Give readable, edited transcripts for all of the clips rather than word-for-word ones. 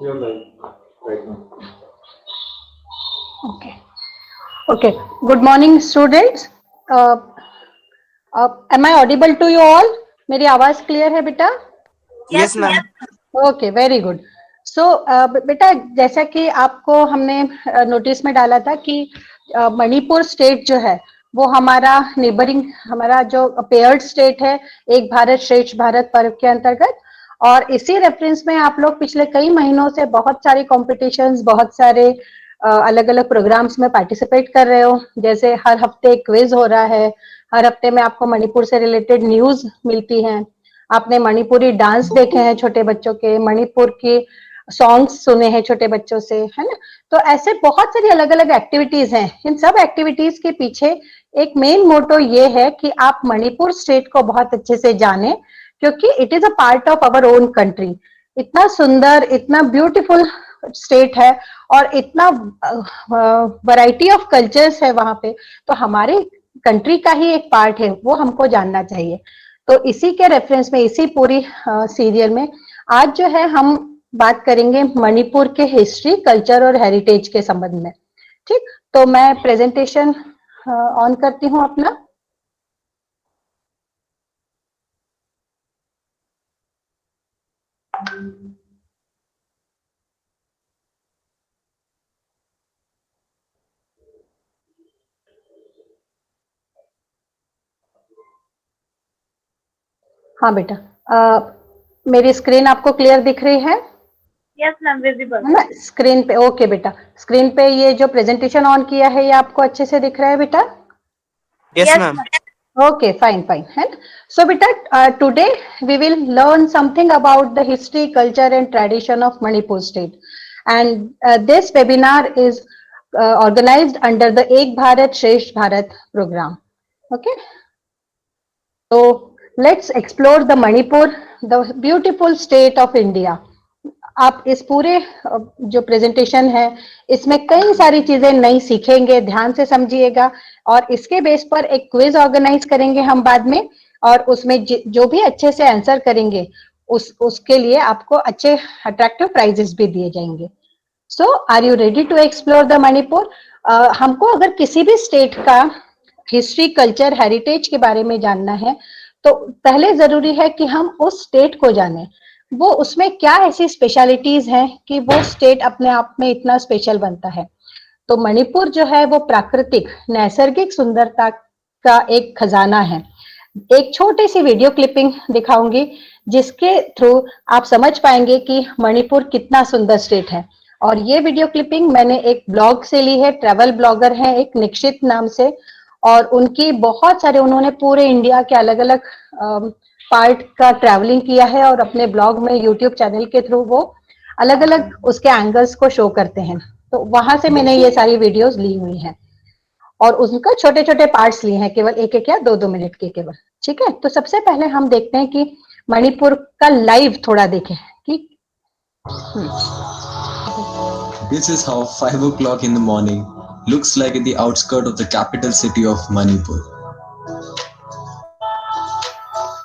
You're live right now. Okay. Okay. Good morning, students. Uh, am I audible to you all? मेरी आवाज clear है बेटा? Yes, ma'am. Okay, very good. So बेटा, जैसा कि आपको हमने नोटिस में डाला था कि मणिपुर स्टेट जो है वो हमारा नेबरिंग, हमारा जो पेयर्ड स्टेट है एक भारत श्रेष्ठ भारत पर्व के अंतर्गत. और इसी रेफरेंस में आप लोग पिछले कई महीनों से बहुत सारे कॉम्पिटिशन्स, बहुत सारे अलग अलग प्रोग्राम्स में पार्टिसिपेट कर रहे हो. जैसे हर हफ्ते क्विज हो रहा है, हर हफ्ते में आपको मणिपुर से रिलेटेड न्यूज मिलती हैं, आपने मणिपुरी डांस देखे हैं छोटे बच्चों के, मणिपुर की सॉन्ग्स सुने हैं छोटे बच्चों से, है ना. तो ऐसे बहुत सारी अलग अलग एक्टिविटीज हैं. इन सब एक्टिविटीज के पीछे एक मेन मोटो ये है कि आप मणिपुर स्टेट को बहुत अच्छे से जाने, क्योंकि it is a part of our own country. इतना सुंदर, इतना ब्यूटीफुल स्टेट है और इतना वैरायटी ऑफ कल्चर्स है वहां पे. तो हमारे कंट्री का ही एक पार्ट है, वो हमको जानना चाहिए. तो इसी के रेफरेंस में, इसी पूरी सीरियल में आज जो है हम बात करेंगे मणिपुर के हिस्ट्री, कल्चर और हेरिटेज के संबंध में. ठीक, तो मैं प्रेजेंटेशन ऑन करती हूँ अपना. हाँ बेटा, मेरी स्क्रीन आपको क्लियर दिख रही है? Yes, ma'am, visible. है ना स्क्रीन पे? ओके बेटा, स्क्रीन पे ये जो प्रेजेंटेशन ऑन किया है ये आपको अच्छे से दिख रहा है बेटा? Yes, ma'am. Okay, fine, fine. And so, beta, today we will learn something about the history, culture, and tradition of Manipur state. And this webinar is organized under the Ek Bharat Shresth Bharat program. Okay. So let's explore the Manipur, the beautiful state of India. आप इस पूरे जो presentation है इसमें कई सारी चीजें नई सीखेंगे, ध्यान से समझिएगा. और इसके बेस पर एक क्विज ऑर्गेनाइज करेंगे हम बाद में, और उसमें जो भी अच्छे से आंसर करेंगे उसके लिए आपको अच्छे अट्रैक्टिव प्राइजेस भी दिए जाएंगे. So are you ready to explore the Manipur? हमको अगर किसी भी स्टेट का हिस्ट्री, कल्चर, हेरिटेज के बारे में जानना है तो पहले जरूरी है कि हम उस स्टेट को जाने, वो उसमें क्या ऐसी स्पेशलिटीज हैं कि वो स्टेट अपने आप में इतना स्पेशल बनता है. तो मणिपुर जो है वो प्राकृतिक, नैसर्गिक सुंदरता का एक खजाना है. एक छोटी सी वीडियो क्लिपिंग दिखाऊंगी जिसके थ्रू आप समझ पाएंगे कि मणिपुर कितना सुंदर स्टेट है. और ये वीडियो क्लिपिंग मैंने एक ब्लॉग से ली है, ट्रैवल ब्लॉगर है एक निक्षित नाम से, और उनकी बहुत सारे, उन्होंने पूरे इंडिया के अलग अलग पार्ट का ट्रैवलिंग किया है और अपने ब्लॉग में, यूट्यूब चैनल के थ्रू वो अलग अलग उसके एंगल्स को शो करते हैं. तो वहां से मैंने ये सारी वीडियोस ली हुई हैं और उनका छोटे छोटे पार्ट्स लिए हैं, केवल एक एक या दो दो मिनट के केवल. ठीक है, तो सबसे पहले हम देखते हैं कि मणिपुर का लाइव थोड़ा देखें कि This is how 5 o'clock in the morning looks like at the outskirts of the capital city of Manipur.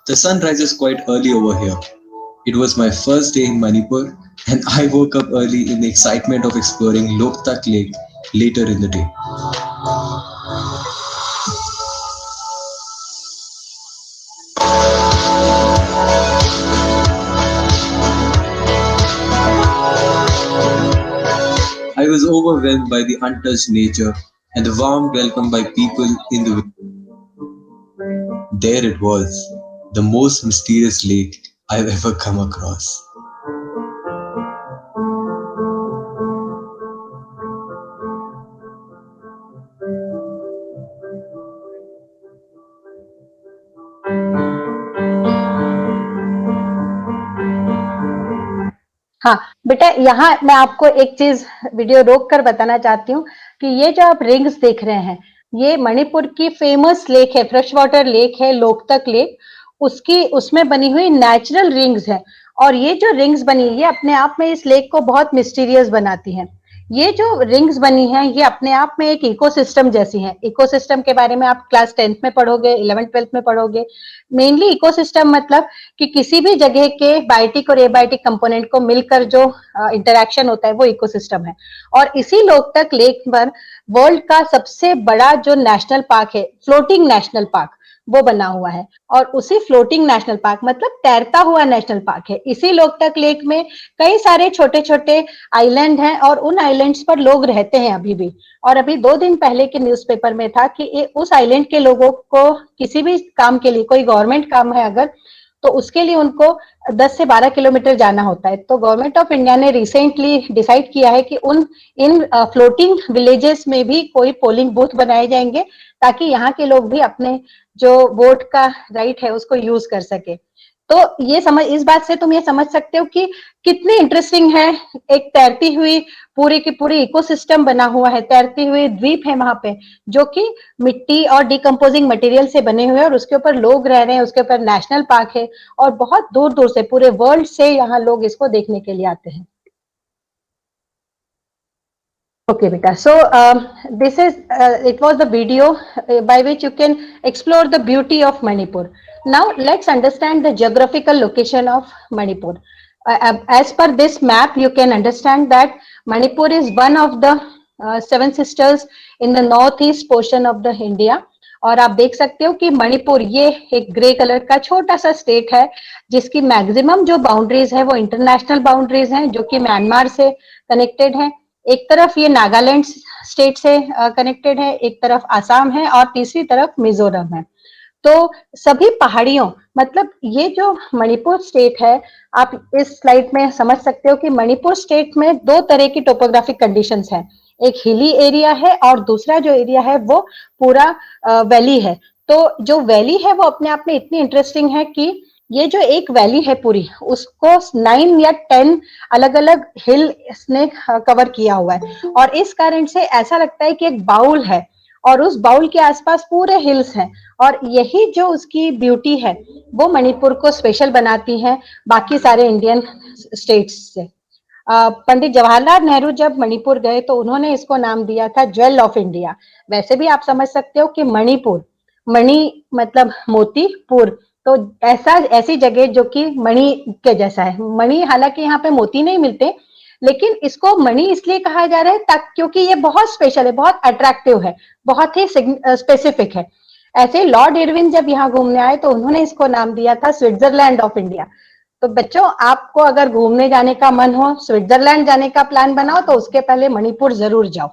The sun rises quite early over here. It was my first day in Manipur and I woke up early in the excitement of exploring Loktak Lake later in the day. I was overwhelmed by the untouched nature and the warm welcome by people in the village. There it was, the most mysterious lake I've ever come across. हाँ बेटा, यहाँ मैं आपको एक चीज video रोक कर बताना चाहती हूँ कि ये जो आप रिंग्स देख रहे हैं, ये मणिपुर की फेमस लेक है, फ्रेश वाटर लेक है, लोकतक लेक। उसकी उसमें बनी हुई नेचुरल रिंग्स है। और ये जो रिंग्स बनी है अपने आप में इस लेक को बहुत मिस्टीरियस बनाती हैं। ये जो रिंग्स बनी हैं ये अपने आप में एक इकोसिस्टम जैसी हैं। इकोसिस्टम के बारे में आप क्लास 10th में पढ़ोगे, 11th 12th में पढ़ोगे। मेनली इकोसिस्टम मतलब कि किसी भी जगह के बायोटिक और एबायोटिक कंपोनेंट को मिलकर जो इंटरेक्शन होता है वो इकोसिस्टम है। और इसी लोकतक लेक पर वर्ल्ड का सबसे बड़ा जो नेशनल पार्क है, फ्लोटिंग नेशनल पार्क, वो बना हुआ है। और उसी फ्लोटिंग नेशनल पार्क मतलब तैरता हुआ नेशनल पार्क है। इसी लोकतक लेक में कई सारे छोटे छोटे आइलैंड हैं और उन आइलैंड्स पर लोग रहते हैं अभी भी। और अभी 2 दिन पहले के न्यूज़पेपर में था कि उस आइलैंड के लोगों को किसी भी काम के लिए, कोई गवर्नमेंट काम है अगर, तो उसके लिए उनको 10 से 12 किलोमीटर जाना होता है। तो गवर्नमेंट ऑफ इंडिया ने रिसेंटली डिसाइड किया है कि इन फ्लोटिंग विलेजेस में भी कोई पोलिंग बूथ बनाए जाएंगे, ताकि यहाँ के लोग भी अपने जो वोट का राइट है उसको यूज कर सके। तो ये समझ, इस बात से तुम ये समझ सकते हो कि कितनी इंटरेस्टिंग है। एक तैरती हुई पूरी की पूरी इकोसिस्टम बना हुआ है, तैरती हुई द्वीप है वहां पे, जो कि मिट्टी और डिकम्पोजिंग मटेरियल से बने हुए हैं और उसके ऊपर लोग रह रहे हैं। उसके ऊपर नेशनल पार्क है और बहुत दूर दूर से, पूरे वर्ल्ड से यहाँ लोग इसको देखने के लिए आते हैं। Okay, Beta. So it was the video by which you can explore the beauty of Manipur. Now let's understand the geographical location of Manipur. As per this map, you can understand that Manipur is one of the seven sisters in the northeast portion of the India. और आप देख सकते हो कि मणिपुर ये एक grey colour का छोटा सा स्टेट है, जिसकी मैक्सिमम जो बाउंड्रीज है वो इंटरनेशनल बाउंड्रीज हैं, जो कि म्यांमार से कनेक्टेड है। एक तरफ ये नागालैंड स्टेट से कनेक्टेड है, एक तरफ आसाम है और तीसरी तरफ मिजोरम है। तो सभी पहाड़ियों, मतलब ये जो मणिपुर स्टेट है, आप इस स्लाइड में समझ सकते हो कि मणिपुर स्टेट में 2 तरह की टोपोग्राफिक कंडीशंस है। एक हिली एरिया है और दूसरा जो एरिया है वो पूरा वैली है। तो जो वैली है वो अपने आप में इतनी इंटरेस्टिंग है कि ये जो एक वैली है पूरी, उसको 9 या 10 अलग अलग हिल ने कवर किया हुआ है। और इस कारण से ऐसा लगता है कि एक बाउल है और उस बाउल के आसपास पूरे हिल्स हैं। और यही जो उसकी ब्यूटी है वो मणिपुर को स्पेशल बनाती है बाकी सारे इंडियन स्टेट्स से। पंडित जवाहरलाल नेहरू जब मणिपुर गए तो उन्होंने इसको नाम दिया था ज्वेल ऑफ इंडिया। वैसे भी आप समझ सकते हो कि मणिपुर, मणि मतलब मोती, पुर, तो ऐसी जगह जो कि मणि के जैसा है। मणि, हालांकि यहाँ पे मोती नहीं मिलते, लेकिन इसको मणि इसलिए कहा जा रहा है क्योंकि ये बहुत स्पेशल है, बहुत अट्रैक्टिव है, बहुत ही स्पेसिफिक है। ऐसे लॉर्ड इरविन जब यहाँ घूमने आए तो उन्होंने इसको नाम दिया था स्विट्जरलैंड ऑफ इंडिया। तो बच्चों, आपको अगर घूमने जाने का मन हो, स्विट्जरलैंड जाने का प्लान बनाओ, तो उसके पहले मणिपुर जरूर जाओ।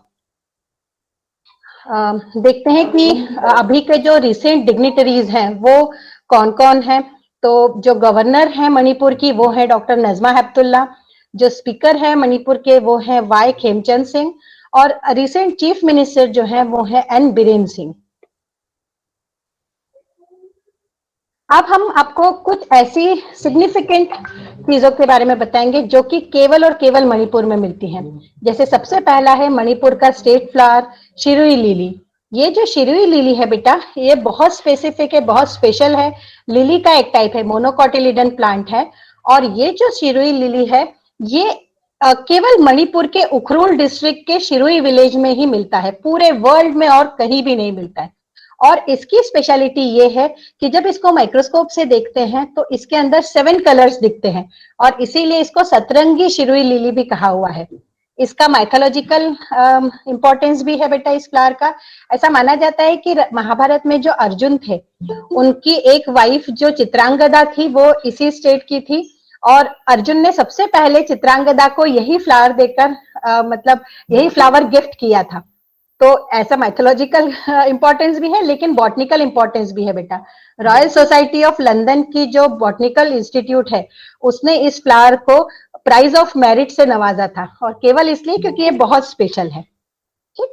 देखते हैं कि अभी के जो रिसेंट डिग्निटरीज हैं वो कौन कौन है। तो जो गवर्नर है मणिपुर की वो है डॉक्टर नजमा हेपतुल्ला। जो स्पीकर है मणिपुर के वो है वाई खेमचंद सिंह। और रिसेंट चीफ मिनिस्टर जो है वो है एन बीरेन सिंह। अब हम आपको कुछ ऐसी सिग्निफिकेंट चीजों के बारे में बताएंगे जो कि केवल और केवल मणिपुर में मिलती हैं। जैसे सबसे पहला है मणिपुर का स्टेट फ्लावर शिरुई लिली। ये जो शिरुई लिली है बेटा, ये बहुत स्पेसिफिक है, बहुत स्पेशल है। लिली का एक टाइप है, मोनोकोटिलिडन प्लांट है। और ये जो शिरुई लिली है ये केवल मणिपुर के उखरुल डिस्ट्रिक्ट के शिरुई विलेज में ही मिलता है, पूरे वर्ल्ड में और कहीं भी नहीं मिलता है। और इसकी स्पेशलिटी ये है कि जब इसको माइक्रोस्कोप से देखते हैं तो इसके अंदर 7 कलर्स दिखते हैं और इसीलिए इसको सतरंगी शिरुई लिली भी कहा हुआ है। इसका माइथोलॉजिकल इंपॉर्टेंस भी है बेटा इस फ्लावर का। ऐसा माना जाता है कि महाभारत में जो अर्जुन थे उनकी एक वाइफ जो चित्रांगदा थी वो इसी स्टेट की थी और अर्जुन ने सबसे पहले चित्रांगदा को यही फ्लावर देकर मतलब यही फ्लावर गिफ्ट किया था। तो ऐसा माइथोलॉजिकल इंपॉर्टेंस भी है, लेकिन बॉटनिकल इंपॉर्टेंस भी है बेटा। रॉयल सोसाइटी ऑफ लंदन की जो बॉटनिकल इंस्टीट्यूट है उसने इस फ्लावर को प्राइज ऑफ मेरिट से नवाजा था, और केवल इसलिए क्योंकि ये बहुत स्पेशल है। ठीक,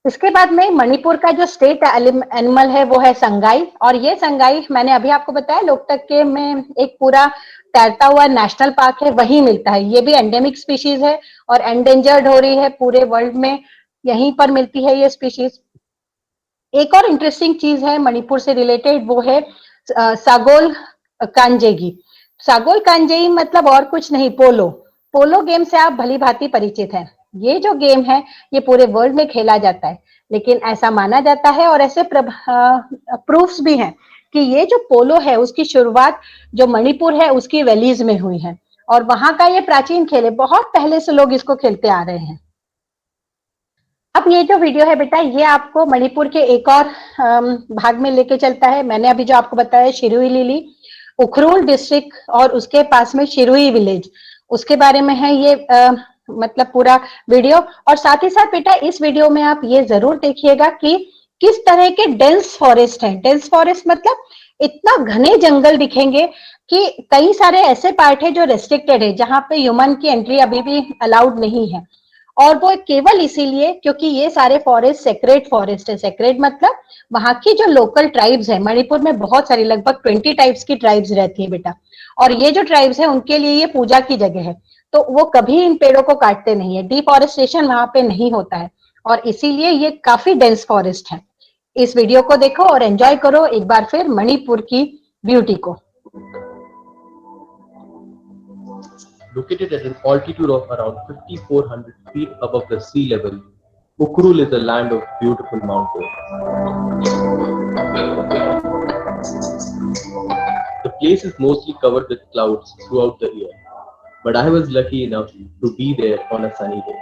इसके बाद में मणिपुर का जो स्टेट एनिमल है वो है संगाई, और ये संगाई मैंने अभी आपको बताया लोकतक के में एक पूरा तैरता हुआ नेशनल पार्क है, वही मिलता है। ये भी एंडेमिक स्पीशीज है और एंडेंजर्ड हो रही है पूरे वर्ल्ड में, यहीं पर मिलती है ये स्पीशीज। एक और इंटरेस्टिंग चीज है मणिपुर से रिलेटेड, वो है सागोल कांजेगी। सागोल कांजेगी मतलब और कुछ नहीं, पोलो। पोलो गेम से आप भली भांति परिचित हैं। ये जो गेम है ये पूरे वर्ल्ड में खेला जाता है, लेकिन ऐसा माना जाता है और ऐसे प्रूफ्स भी हैं कि ये जो पोलो है उसकी शुरुआत जो मणिपुर है उसकी वैलीज में हुई है, और वहां का ये प्राचीन खेल है, बहुत पहले से लोग इसको खेलते आ रहे हैं। अब ये जो वीडियो है बेटा, ये आपको मणिपुर के एक और भाग में लेके चलता है। मैंने अभी जो आपको बताया शिरुई लिली, उखरूल डिस्ट्रिक्ट और उसके पास में शिरुई विलेज, उसके बारे में है ये मतलब पूरा वीडियो। और साथ ही साथ बेटा इस वीडियो में आप ये जरूर देखिएगा कि किस तरह के डेंस फॉरेस्ट हैं। डेंस फॉरेस्ट मतलब इतना घने जंगल दिखेंगे कि कई सारे ऐसे पार्ट है जो रेस्ट्रिक्टेड है, जहां पे ह्यूमन की एंट्री अभी भी अलाउड नहीं है, और वो केवल इसीलिए क्योंकि ये सारे फॉरेस्ट सेक्रेट फॉरेस्ट है। सेक्रेट मतलब वहां की जो लोकल ट्राइब्स है, मणिपुर में बहुत सारी लगभग 20 टाइप्स की ट्राइब्स रहती है बेटा, और ये जो ट्राइब्स है उनके लिए ये पूजा की जगह है, तो वो कभी इन पेड़ों को काटते नहीं है। डिफॉरेस्टेशन वहां पे नहीं होता है, और इसीलिए ये काफी डेंस फॉरेस्ट है। इस वीडियो को देखो और एंजॉय करो एक बार फिर मणिपुर की ब्यूटी को। Located at an altitude of around 5,400 feet above the sea level, Ukhrul is a land of beautiful mountains. The place is mostly covered with clouds throughout the year, but I was lucky enough to be there on a sunny day.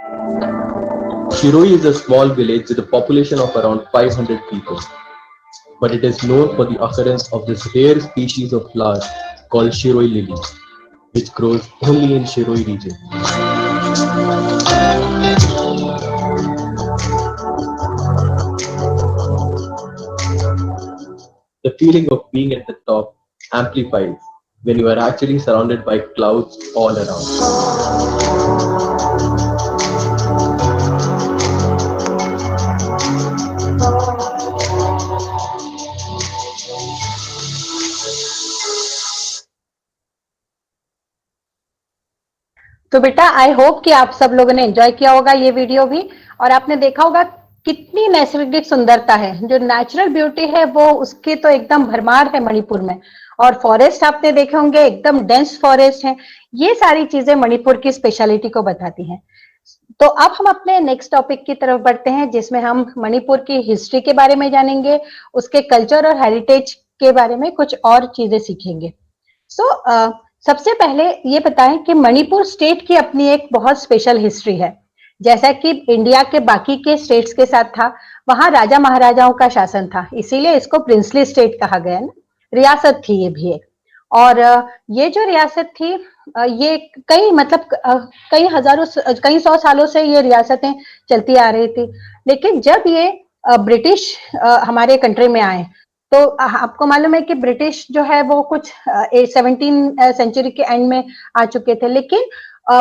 Shiroi is a small village with a population of around 500 people, but it is known for the occurrence of this rare species of flower called Shiroi lily, which grows only in Shiroi region. The feeling of being at the top amplifies when you are actually surrounded by clouds all around. तो बेटा I hope कि आप सब लोगों ने enjoy किया होगा ये वीडियो भी, और आपने देखा होगा कितनी नैसर्गिक सुंदरता है, जो नेचुरल ब्यूटी है वो उसकी तो एकदम भरमार है मणिपुर में। और फॉरेस्ट आपने देखे होंगे एकदम डेंस फॉरेस्ट है। ये सारी चीजें मणिपुर की स्पेशलिटी को बताती हैं। तो अब हम अपने नेक्स्ट टॉपिक की तरफ बढ़ते हैं, जिसमें हम मणिपुर की हिस्ट्री के बारे में जानेंगे, उसके कल्चर और हेरिटेज के बारे में कुछ और चीजें सीखेंगे। सबसे पहले ये बताएं कि मणिपुर स्टेट की अपनी एक बहुत स्पेशल हिस्ट्री है। जैसा कि इंडिया के बाकी के स्टेट्स के साथ था, वहां राजा महाराजाओं का शासन था, इसीलिए इसको प्रिंसली स्टेट कहा गया ना, रियासत थी ये भी एक। और ये जो रियासत थी ये कई मतलब कई सौ सालों से ये रियासतें चलती आ रही थी। लेकिन जब ये ब्रिटिश हमारे कंट्री में आए, तो आपको मालूम है कि ब्रिटिश जो है वो कुछ 17वीं सेंचुरी के एंड में आ चुके थे, लेकिन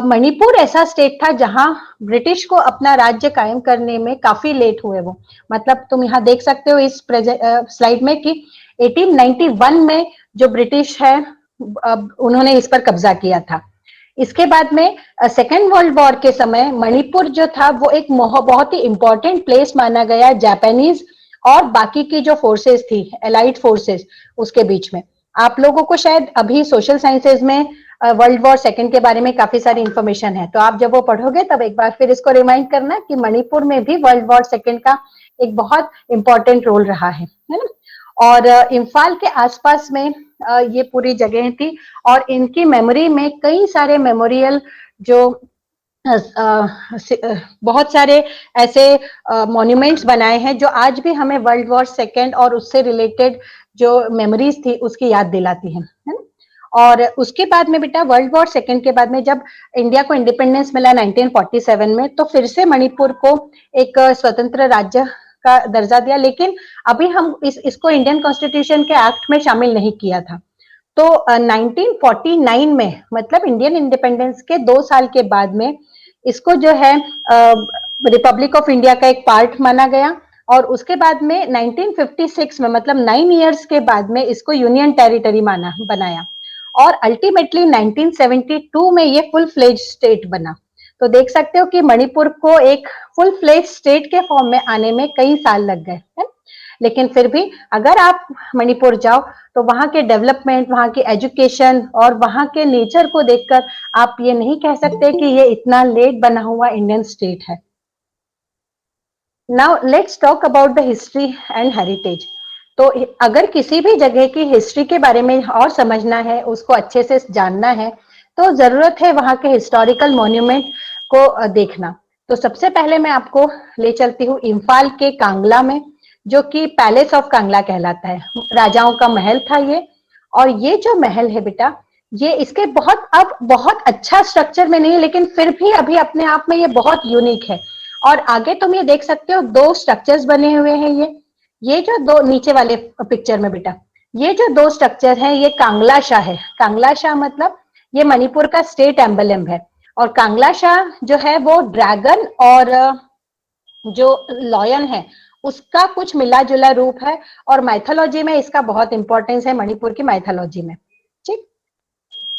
मणिपुर ऐसा स्टेट था जहां ब्रिटिश को अपना राज्य कायम करने में काफी लेट हुए वो। मतलब तुम यहाँ देख सकते हो इस स्लाइड में कि 1891 में जो ब्रिटिश है उन्होंने इस पर कब्जा किया था। इसके बाद में सेकेंड वर्ल्ड वॉर के समय मणिपुर जो था वो एक बहुत ही इंपॉर्टेंट प्लेस माना गया जापानीज और बाकी की जो फोर्सेस थी, एलाइड फोर्सेस, उसके बीच में। आप लोगों को शायद अभी सोशल साइंसेज में वर्ल्ड वॉर सेकंड के बारे में काफी सारी इंफॉर्मेशन है, तो आप जब वो पढ़ोगे तब एक बार फिर इसको रिमाइंड करना कि मणिपुर में भी वर्ल्ड वॉर सेकंड का एक बहुत इंपॉर्टेंट रोल रहा है ना। और इम्फाल के आसपास में ये पूरी जगह थी, और इनकी मेमोरी में कई सारे मेमोरियल जो बहुत सारे ऐसे मॉन्यूमेंट्स बनाए हैं जो आज भी हमें वर्ल्ड वॉर सेकेंड और उससे रिलेटेड जो मेमोरीज थी उसकी याद दिलाती है ना। और उसके बाद में बेटा वर्ल्ड वॉर सेकेंड के बाद में जब इंडिया को इंडिपेंडेंस मिला 1947 में, तो फिर से मणिपुर को एक स्वतंत्र राज्य का दर्जा दिया, लेकिन अभी हम इसको इंडियन कॉन्स्टिट्यूशन के एक्ट में शामिल नहीं किया था। तो 1949 में मतलब इंडियन इंडिपेंडेंस के 2 साल के बाद में इसको जो है रिपब्लिक ऑफ इंडिया का एक पार्ट माना गया, और उसके बाद में 1956 में, मतलब 9 इयर्स के बाद में, इसको यूनियन टेरिटरी माना बनाया, और अल्टीमेटली 1972 में ये फुल फ्लेज स्टेट बना। तो देख सकते हो कि मणिपुर को एक फुल फ्लेज स्टेट के फॉर्म में आने में कई साल लग गए हैं। लेकिन फिर भी अगर आप मणिपुर जाओ तो वहां के डेवलपमेंट, वहां की एजुकेशन और वहां के नेचर को देखकर आप ये नहीं कह सकते कि ये इतना लेट बना हुआ इंडियन स्टेट है। Now let's talk about the history and heritage. तो अगर किसी भी जगह की हिस्ट्री के बारे में और समझना है, उसको अच्छे से जानना है, तो जरूरत है वहां के हिस्टोरिकल मॉन्यूमेंट को देखना। तो सबसे पहले मैं आपको ले चलती हूँ इम्फाल के कांगला में, जो कि पैलेस ऑफ कांगला कहलाता है। राजाओं का महल था ये, और ये जो महल है बेटा, ये इसके बहुत अच्छा स्ट्रक्चर में नहीं है, लेकिन फिर भी अभी अपने आप में ये बहुत यूनिक है। और आगे तुम ये देख सकते हो 2 स्ट्रक्चर्स बने हुए हैं। ये जो 2 नीचे वाले पिक्चर में बेटा, ये जो 2 स्ट्रक्चर हैं, ये कांगला शाह है। कांगला शाह मतलब ये मणिपुर का स्टेट एम्बलम है। और कांगला शाह जो है वो ड्रैगन और जो लॉयन है उसका कुछ मिला जुला रूप है, और माइथोलॉजी में इसका बहुत इंपॉर्टेंस है, मणिपुर की माइथोलॉजी में। ठीक,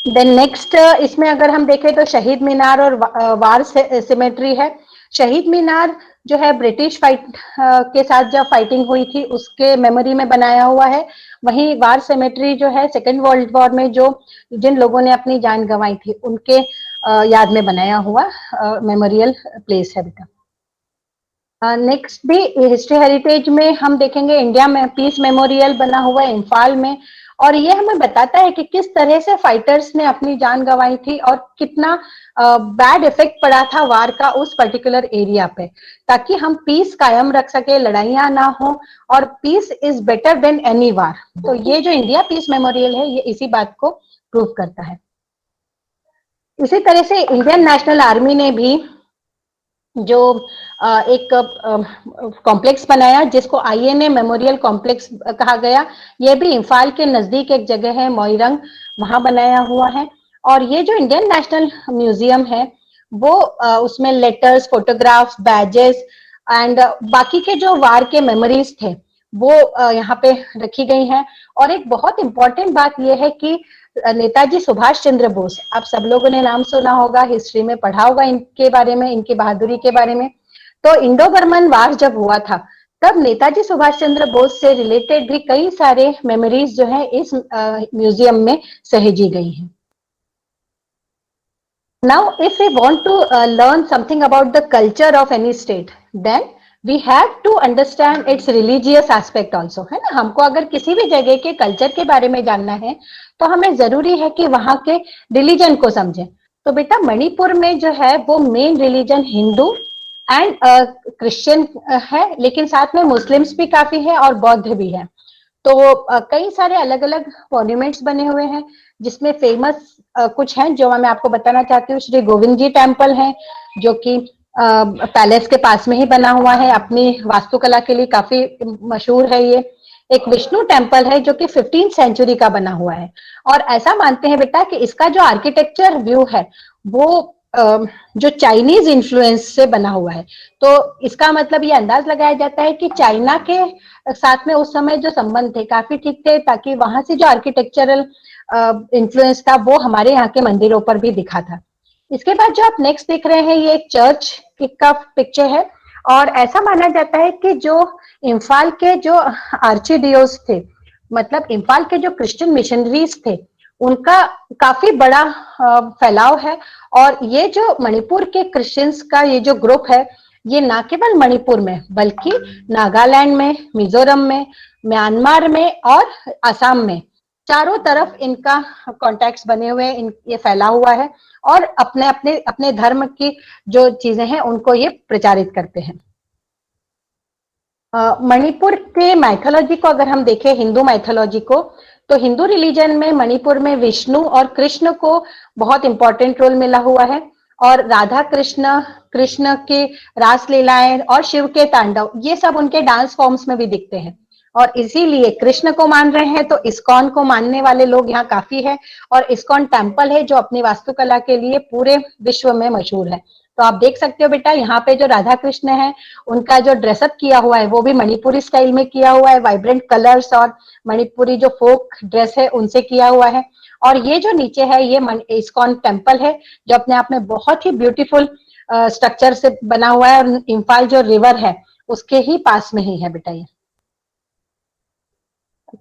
देन नेक्स्ट इसमें अगर हम देखें तो शहीद मीनार और वार सिमेट्री है। शहीद मीनार जो है ब्रिटिश के साथ जब फाइटिंग हुई थी उसके मेमोरी में बनाया हुआ है। वहीं वार सिमेट्री जो है सेकेंड वर्ल्ड वॉर में जो जिन लोगों ने अपनी जान गंवाई थी उनके याद में बनाया हुआ मेमोरियल प्लेस है बेटा। नेक्स्ट भी हिस्ट्री हेरिटेज में हम देखेंगे इंडिया में पीस मेमोरियल बना हुआ है इम्फाल में, और ये हमें बताता है कि किस तरह से फाइटर्स ने अपनी जान गंवाई थी और कितना बैड इफेक्ट पड़ा था वार का उस पर्टिकुलर एरिया पे, ताकि हम पीस कायम रख सके, लड़ाइयां ना हो, और peace is better than any war. तो ये जो इंडिया पीस मेमोरियल है ये इसी बात को प्रूव करता है। इसी तरह से इंडियन नेशनल आर्मी ने भी जो एक कॉम्प्लेक्स बनाया जिसको आईएनए मेमोरियल कॉम्प्लेक्स कहा गया, ये भी इम्फाल के नजदीक एक जगह है मोइरंग, वहां बनाया हुआ है। और ये जो इंडियन नेशनल म्यूजियम है वो उसमें लेटर्स, फोटोग्राफ्स, बैजेस एंड बाकी के जो वार के मेमोरीज थे वो यहाँ पे रखी गई हैं। और एक बहुत इंपॉर्टेंट बात यह है कि नेताजी सुभाष चंद्र बोस, आप सब लोगों ने नाम सुना होगा, हिस्ट्री में पढ़ा होगा इनके बारे में, इनकी बहादुरी के बारे में। तो इंडो बर्मन वार जब हुआ था तब नेताजी सुभाष चंद्र बोस से रिलेटेड भी कई सारे मेमोरीज जो है इस म्यूजियम में सहेजी गई हैं। Now, if we want to learn something about the culture of any state, then we have to understand its religious aspect also, है ना। हमको अगर किसी भी जगह के कल्चर के बारे में जानना है तो हमें जरूरी है कि वहां के रिलीजन को समझें। तो बेटा मणिपुर में जो है वो main religion Hindu and Christian है, लेकिन साथ में मुस्लिम्स भी काफी है और बौद्ध भी है। तो कई सारे अलग अलग मॉन्यूमेंट्स बने हुए हैं, जिसमें फेमस कुछ हैं जो मैं आपको बताना चाहती हूँ। श्री गोविंद जी टेम्पल है जो कि पैलेस के पास में ही बना हुआ है, अपनी वास्तुकला के लिए काफी मशहूर है ये। एक विष्णु टेम्पल है जो कि 15th सेंचुरी का बना हुआ है, और ऐसा मानते हैं बेटा कि इसका जो आर्किटेक्चर व्यू है वो जो चाइनीज इन्फ्लुएंस से बना हुआ है। तो इसका मतलब ये अंदाज लगाया जाता है कि चाइना के साथ में उस समय जो संबंध थे काफी ठीक थे, ताकि वहां से जो आर्किटेक्चरल इन्फ्लुएंस था वो हमारे यहाँ के मंदिरों पर भी दिखा था। इसके बाद जो आप नेक्स्ट देख रहे हैं ये एक चर्च का पिक्चर है, और ऐसा माना जाता है कि जो इम्फाल के जो आर्चीडियोस थे, मतलब इम्फाल के जो क्रिश्चियन मिशनरीज थे, उनका काफी बड़ा फैलाव है। और ये जो मणिपुर के क्रिश्चियंस का ये जो ग्रुप है, ये ना केवल मणिपुर में बल्कि नागालैंड में, मिजोरम में, म्यांमार में और असम में, चारों तरफ इनका कॉन्टैक्ट्स बने हुए हैं, ये फैला हुआ है, और अपने अपने अपने धर्म की जो चीजें हैं उनको ये प्रचारित करते हैं। मणिपुर के माइथोलॉजी को अगर हम देखें, हिंदू माइथोलॉजी को, तो हिंदू रिलीजन में मणिपुर में विष्णु और कृष्ण को बहुत इंपॉर्टेंट रोल मिला हुआ है, और राधा कृष्ण, कृष्ण की रास लीलाएं और शिव के तांडव, ये सब उनके डांस फॉर्म्स में भी दिखते हैं। और इसीलिए कृष्ण को मान रहे हैं तो इस्कॉन को मानने वाले लोग यहाँ काफी है, और इस्कॉन टेम्पल है जो अपनी वास्तुकला के लिए पूरे विश्व में मशहूर है। तो आप देख सकते हो बेटा, यहाँ पे जो राधा कृष्ण है उनका जो ड्रेसअप किया हुआ है वो भी मणिपुरी स्टाइल में किया हुआ है, वाइब्रेंट कलर्स और मणिपुरी जो फोक ड्रेस है उनसे किया हुआ है। और ये जो नीचे है ये इस्कॉन टेम्पल है, जो अपने आप में बहुत ही ब्यूटीफुल स्ट्रक्चर से बना हुआ है, और इम्फाल जो रिवर है उसके ही पास में ही है बेटा ये।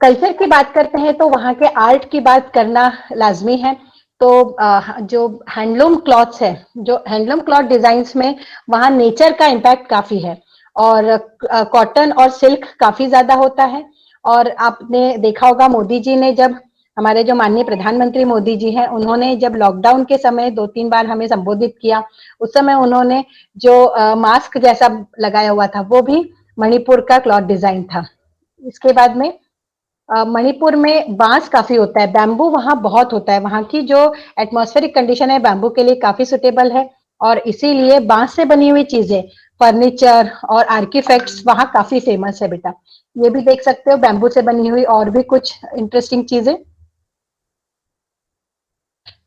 कल्चर की बात करते हैं तो वहाँ के आर्ट की बात करना लाजमी है। तो जो हैंडलूम क्लॉथ्स है, जो हैंडलूम क्लॉथ डिजाइन्स में वहाँ नेचर का इम्पैक्ट काफी है, और कॉटन और सिल्क काफी ज्यादा होता है। और आपने देखा होगा मोदी जी ने जब, हमारे जो माननीय प्रधानमंत्री मोदी जी हैं, उन्होंने जब लॉकडाउन के समय 2-3 बार हमें संबोधित किया, उस समय उन्होंने जो मास्क जैसा लगाया हुआ था वो भी मणिपुर का क्लॉथ डिजाइन था। इसके बाद में मणिपुर में बांस काफी होता है, बैम्बू वहाँ बहुत होता है, वहाँ की जो एटमॉस्फेरिक कंडीशन है बैम्बू के लिए काफी सुटेबल है, और इसीलिए बांस से बनी हुई चीजें, फर्नीचर और आर्किफैक्ट्स वहाँ काफी फेमस है बेटा। ये भी देख सकते हो बैम्बू से बनी हुई और भी कुछ इंटरेस्टिंग चीजें।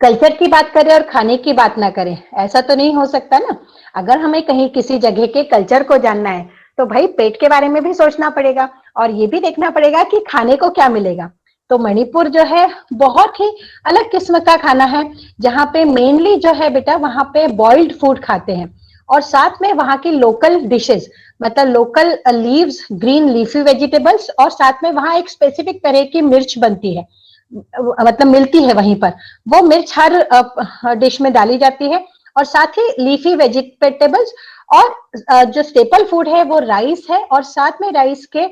कल्चर की बात करें और खाने की बात ना करें, ऐसा तो नहीं हो सकता ना। अगर हमें कहीं किसी जगह के कल्चर को जानना है तो भाई पेट के बारे में भी सोचना पड़ेगा, और ये भी देखना पड़ेगा कि खाने को क्या मिलेगा। तो मणिपुर जो है बहुत ही अलग किस्म का खाना है, जहाँ पे मेनली जो है बेटा वहाँ पे बॉइल्ड फूड खाते हैं, और साथ में वहाँ की लोकल डिशेस, मतलब local leaves, green leafy vegetables, और साथ में वहाँ एक स्पेसिफिक तरह की मिर्च बनती है, मतलब मिलती है वहीं पर, वो मिर्च हर डिश में डाली जाती है। और साथ ही लीफी वेजिटेबल्स, और जो स्टेपल फूड है वो राइस है, और साथ में राइस के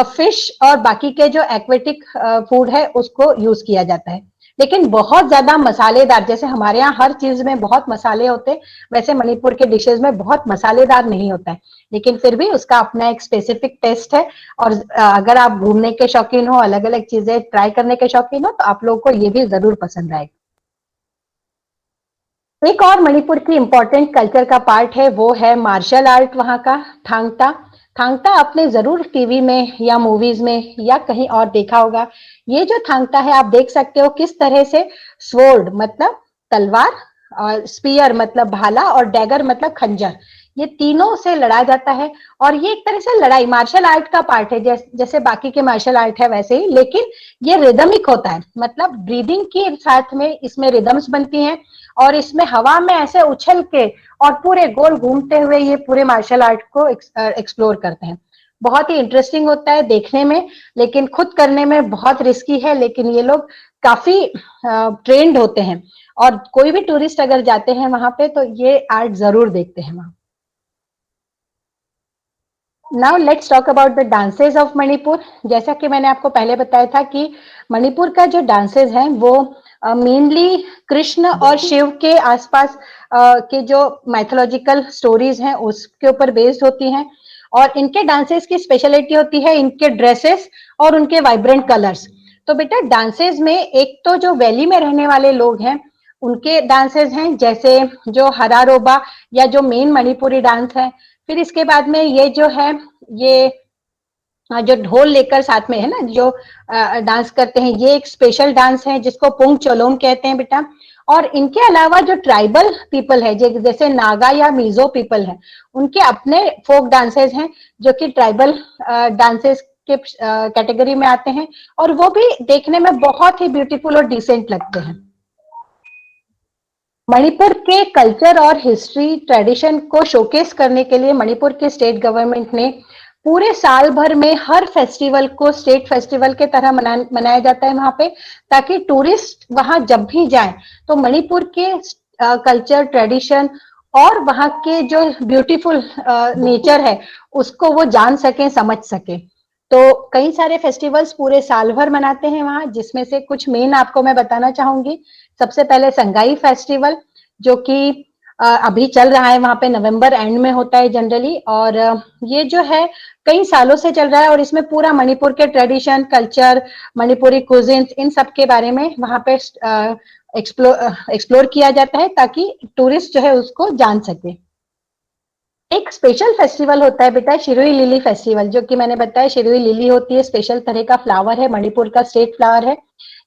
फिश और बाकी के जो एक्वेटिक फूड है उसको यूज किया जाता है। लेकिन बहुत ज्यादा मसालेदार, जैसे हमारे यहाँ हर चीज में बहुत मसाले होते हैं, वैसे मणिपुर के डिशेज में बहुत मसालेदार नहीं होता है, लेकिन फिर भी उसका अपना एक स्पेसिफिक टेस्ट है। और अगर आप घूमने के शौकीन हो, अलग अलग चीजें ट्राई करने के शौकीन हो, तो आप लोगों को ये भी जरूर पसंद आएगा। एक और मणिपुर की इंपॉर्टेंट कल्चर का पार्ट है, वो है मार्शल आर्ट वहाँ का, थांगता। थांगता आपने जरूर टीवी में या मूवीज में या कहीं और देखा होगा। ये जो थांगता है आप देख सकते हो किस तरह से स्वॉर्ड मतलब तलवार, और स्पीयर मतलब भाला, और डैगर मतलब खंजर, ये तीनों से लड़ा जाता है। और ये एक तरह से लड़ाई मार्शल आर्ट का पार्ट है, जैसे बाकी के मार्शल आर्ट है वैसे ही, लेकिन ये रिदमिक होता है, मतलब ब्रीदिंग के साथ में इसमें रिदम्स बनती हैं, और इसमें हवा में ऐसे उछल के और पूरे गोल घूमते हुए ये पूरे मार्शल आर्ट को एक्सप्लोर करते हैं। बहुत ही इंटरेस्टिंग होता है देखने में, लेकिन खुद करने में बहुत रिस्की है, लेकिन ये लोग काफी ट्रेंड होते हैं, और कोई भी टूरिस्ट अगर जाते हैं वहां पे तो ये आर्ट जरूर देखते हैं वहां। Now let's talk about the dances of Manipur. जैसा कि मैंने आपको पहले बताया था कि मणिपुर का जो डांसेस हैं वो मेनली कृष्ण और शिव के आसपास के जो मैथोलॉजिकल स्टोरीज हैं उसके ऊपर बेस्ड होती हैं, और इनके डांसेस की स्पेशलिटी होती है इनके ड्रेसेस और उनके वाइब्रेंट कलर्स। तो बेटा डांसेस में एक तो जो वैली में रहने वाले लोग हैं उनके डांसेस हैं, जैसे जो हरारोबा या जो मेन मणिपुरी डांस है। फिर इसके बाद में ये जो है ये जो ढोल लेकर साथ में है ना जो डांस करते हैं, ये एक स्पेशल डांस है जिसको पुंग चोलोम कहते हैं बेटा। और इनके अलावा जो ट्राइबल पीपल है जैसे नागा या मिजो पीपल है, उनके अपने फोक डांसेस हैं जो कि ट्राइबल डांसेस के कैटेगरी में आते हैं, और वो भी देखने में बहुत ही ब्यूटीफुल और डिसेंट लगते हैं। मणिपुर के कल्चर और हिस्ट्री ट्रेडिशन को शोकेस करने के लिए मणिपुर के स्टेट गवर्नमेंट ने पूरे साल भर में हर फेस्टिवल को स्टेट फेस्टिवल के तरह मनाया जाता है वहां पे, ताकि टूरिस्ट वहां जब भी जाए तो मणिपुर के कल्चर ट्रेडिशन और वहां के जो ब्यूटीफुल नेचर है उसको वो जान सके, समझ सके। तो कई सारे फेस्टिवल्स पूरे साल भर मनाते हैं वहां, जिसमें से कुछ मेन आपको मैं बताना चाहूंगी। सबसे पहले संगाई फेस्टिवल, जो कि अभी चल रहा है वहां पे, नवंबर एंड में होता है जनरली, और ये जो है कई सालों से चल रहा है, और इसमें पूरा मणिपुर के ट्रेडिशन, कल्चर, मणिपुरी कुजिन्स, इन सब के बारे में वहां पे एक्सप्लोर किया जाता है ताकि टूरिस्ट जो है उसको जान सके। एक स्पेशल फेस्टिवल होता है बेटा शिरुई लिली फेस्टिवल, जो कि मैंने बताया शिरुई लिली होती है, स्पेशल तरह का फ्लावर है, मणिपुर का स्टेट फ्लावर है।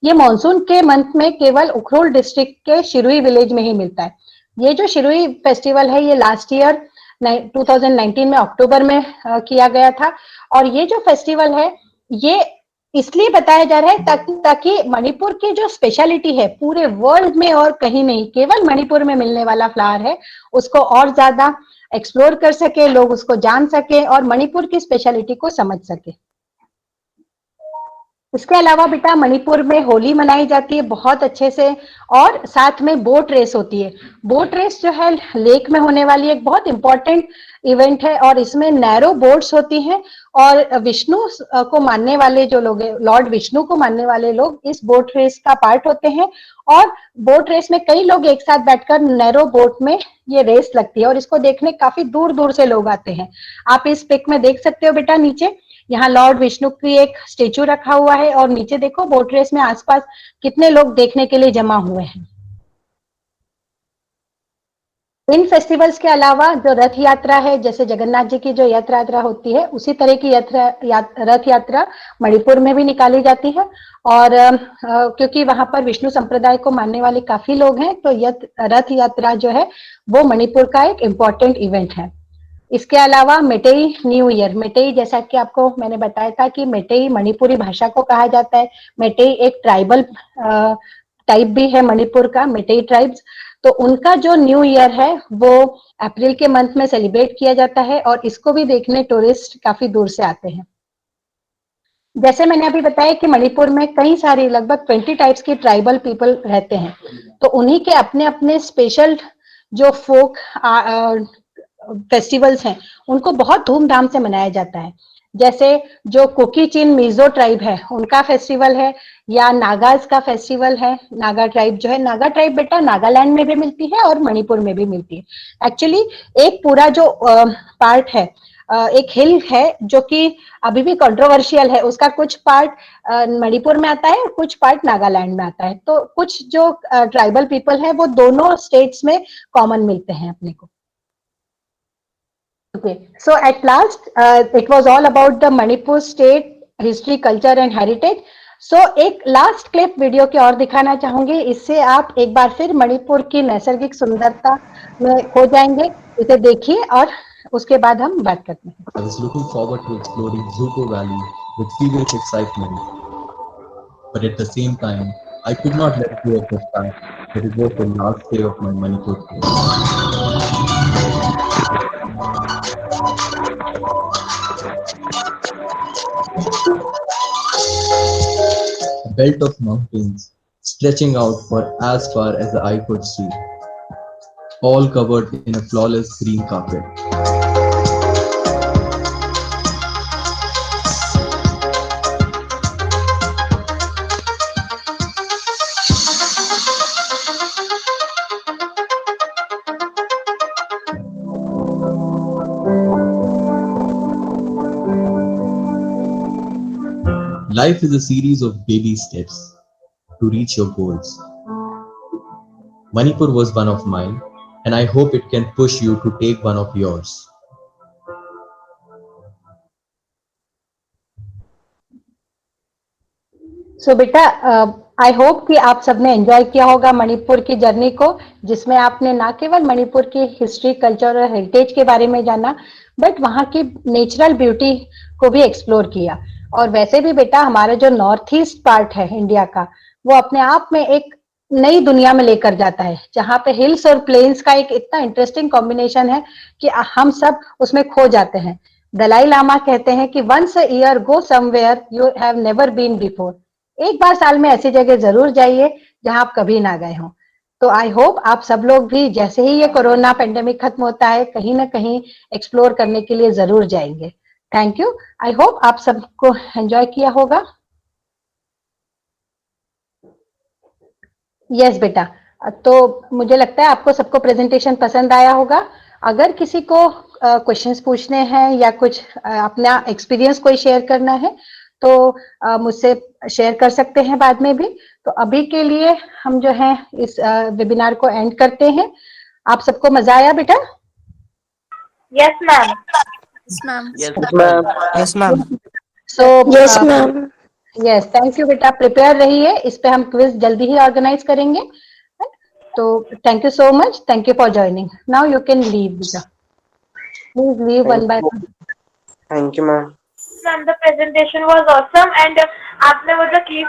ये मॉनसून के मंथ में केवल उखरुल डिस्ट्रिक्ट के शिरुई विलेज में ही मिलता है। ये जो शिरुई फेस्टिवल है, ये लास्ट ईयर 2019 में अक्टूबर में किया गया था। और ये जो फेस्टिवल है, ये इसलिए बताया जा रहा है ताकि मणिपुर की जो स्पेशलिटी है पूरे वर्ल्ड में और कहीं नहीं, केवल मणिपुर में मिलने वाला फ्लावर है, उसको और ज्यादा एक्सप्लोर कर सके, लोग उसको जान सके और मणिपुर की स्पेशलिटी को समझ सके। इसके अलावा बेटा मणिपुर में होली मनाई जाती है बहुत अच्छे से, और साथ में बोट रेस होती है। बोट रेस जो है लेक में होने वाली एक बहुत इंपॉर्टेंट इवेंट है, और इसमें नैरो बोट्स होती हैं, और विष्णु को मानने वाले जो लोग हैं, लॉर्ड विष्णु को मानने वाले लोग इस बोट रेस का पार्ट होते हैं। और बोट रेस में कई लोग एक साथ बैठकर नैरो बोट में ये रेस लगती है, और इसको देखने काफी दूर दूर से लोग आते हैं। आप इस पिक में देख सकते हो बेटा, नीचे यहाँ लॉर्ड विष्णु की एक स्टेचू रखा हुआ है, और नीचे देखो बोट रेस में आसपास कितने लोग देखने के लिए जमा हुए हैं। इन फेस्टिवल्स के अलावा जो रथ यात्रा है, जैसे जगन्नाथ जी की जो यात्रा होती है, उसी तरह की रथ यात्रा मणिपुर में भी निकाली जाती है। और क्योंकि वहां पर विष्णु संप्रदाय को मानने वाले काफी लोग हैं, तो रथ यात्रा जो है वो मणिपुर का एक इम्पोर्टेंट इवेंट है। इसके अलावा मेटेई न्यू ईयर, मेटेई जैसा कि आपको मैंने बताया था कि मेटेई मणिपुरी भाषा को कहा जाता है। मेटेई एक ट्राइबल टाइप भी है मणिपुर का, मेटेई ट्राइब्स। तो उनका जो न्यू ईयर है वो अप्रैल के मंथ में सेलिब्रेट किया जाता है, और इसको भी देखने टूरिस्ट काफी दूर से आते हैं। जैसे मैंने अभी बताया कि मणिपुर में कई सारी लगभग 20 टाइप्स की ट्राइबल पीपल रहते हैं, तो उन्हीं के अपने अपने स्पेशल जो फोक फेस्टिवल्स हैं, उनको बहुत धूमधाम से मनाया जाता है। जैसे जो कुकी चिन मिजो ट्राइब है, उनका फेस्टिवल है, या नागाज का फेस्टिवल है। नागा ट्राइब जो है, नागा ट्राइब बेटा नागालैंड में भी मिलती है और मणिपुर में भी मिलती है। एक्चुअली एक पूरा जो पार्ट है, एक हिल है जो कि अभी भी कंट्रोवर्शियल है, उसका कुछ पार्ट मणिपुर में आता है और कुछ पार्ट नागालैंड में आता है। तो कुछ जो ट्राइबल पीपल है वो दोनों स्टेट्स में कॉमन मिलते हैं अपने को। Okay, so at last, it was all about the Manipur state history, culture and heritage. So एक लास्ट क्लिप वीडियो की और दिखाना चाहूंगी, इससे आप एक बार फिर मणिपुर की नैसर्गिक सुंदरता में खो जाएंगे। इसे देखिए और उसके बाद हम बात करते हैं। I was looking forward to exploring Zuko Valley with feverish excitement, but at the same time, I could not let go of the fact that it was the last day of my Manipur trip. A belt of mountains stretching out for as far as the eye could see, all covered in a flawless green carpet. Life is a series of baby steps to reach your goals. Manipur was one of mine, and I hope it can push you to take one of yours. सो बेटा I hope कि आप सबने enjoy किया होगा मणिपुर की journey को, जिसमें आपने ना केवल मणिपुर की हिस्ट्री, कल्चर और हेरिटेज के बारे में जाना, बट वहाँ की नेचुरल ब्यूटी को भी एक्सप्लोर किया। और वैसे भी बेटा हमारा जो नॉर्थ ईस्ट पार्ट है इंडिया का, वो अपने आप में एक नई दुनिया में लेकर जाता है, जहाँ पे हिल्स और प्लेन्स का एक इतना इंटरेस्टिंग कॉम्बिनेशन है कि हम सब उसमें खो जाते हैं। दलाई लामा कहते हैं कि once a year go somewhere you have never been before. एक बार साल में ऐसी जगह जरूर जाइए जहां आप कभी ना गए हों। तो आई होप आप सब लोग भी जैसे ही ये कोरोना पेंडेमिक खत्म होता है, कहीं ना कहीं एक्सप्लोर करने के लिए जरूर जाएंगे। Thank you. आई होप आप सबको एंजॉय किया होगा। यस बेटा, तो मुझे लगता है आपको सबको प्रेजेंटेशन पसंद आया होगा। अगर किसी को क्वेश्चंस पूछने हैं या कुछ अपना एक्सपीरियंस कोई शेयर करना है तो मुझसे शेयर कर सकते हैं बाद में भी। तो अभी के लिए हम जो है इस वेबिनार को एंड करते हैं। आप सबको मजा आया बेटा? Yes ma'am. Yes, ma'am. Yes, ma'am. So Yes, ma'am. Yes, thank you बेटा। प्रिपेयर रहिए, इस पे हम क्विज जल्दी ही ऑर्गेनाइज करेंगे। So thank you so much. Thank you for joining. Now you can leave, Vija. Please leave one by one. Thank you, ma'am. Ma'am, the presentation was awesome and आपने वो जो keys